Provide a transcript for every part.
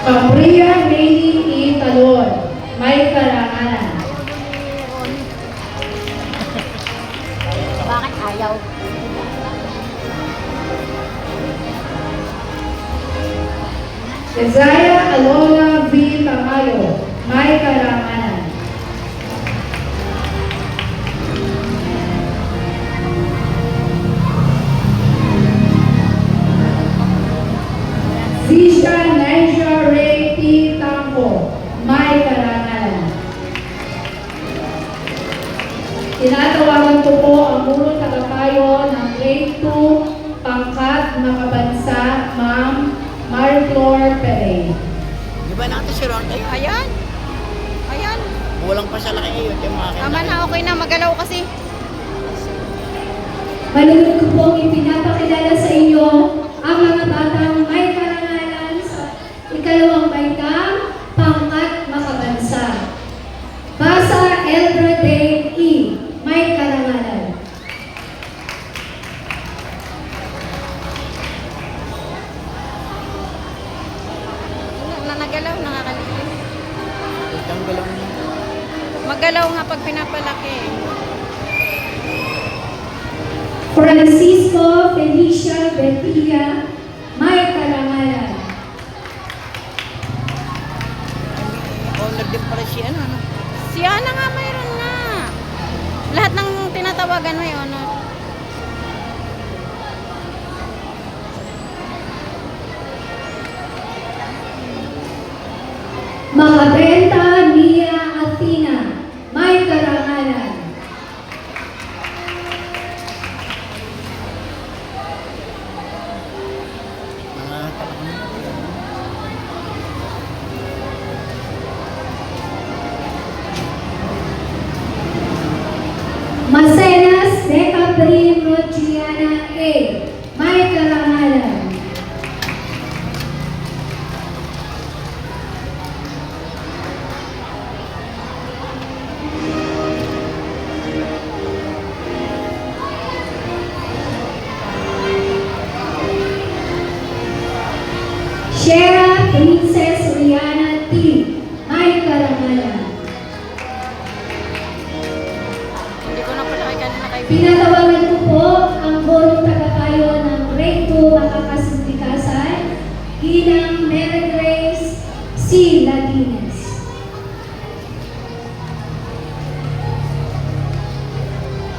Maria Rainy E. Talon, may karangalan. Bakit ayaw? Isaiah Alona V. Tamayo, may karangalan. Zisha Naija Ray T. Tampo, may karangalan. Tinatawagan ko po ang mulo tagapayo ng Grade 2, pangkat makabansa, Ma'am Mariflor Perey. Di ba natin si Ron? Ay, Ayan. Ayan. kulang pa sa laki ngayon. Yung mga Tama na, okay na. Magalaw kasi. Malulog ko pong ipinapakilala sa inyo ang mga batang may karangalan sa ikalawang baitang pangkat makabansa. Basa Eldra Day E. May karangalan. Nagalaw, nakakalimutan. Itang galaw niya. Magalaw nga pag pinapalaki. Francisco Felicia Betilla, may karangalan. Honor din pala si ano. Si Ana nga mayroon na. Lahat ng tinatawagan may honor. Makabenta Mia Athena, may karangalan. Mga talagang Macenas Decaprim Rodriana A, may karangalan. Shera Princess Rihanna T, may karangalan. Hindi ko na pala kay kanina kay Pinatawagan ko po ang borong tagapayo ng Grade 2 Makakasintikasan, Ginang Mary Grace C. Ladines.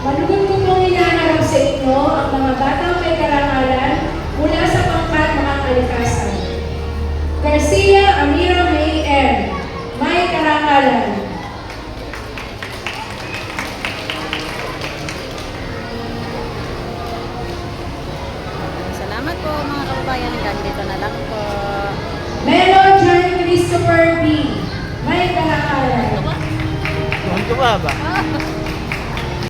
Malugod ko pong hinaharap sa inyo ang mga batang may karangalan mula sa pangkat mga kalikasan. Garcia Amira May M, may karangalan. Salamat po mga kababayan. Hanggang dito na lang po. Melo John Christopher B, may karangalan. tuwan ba?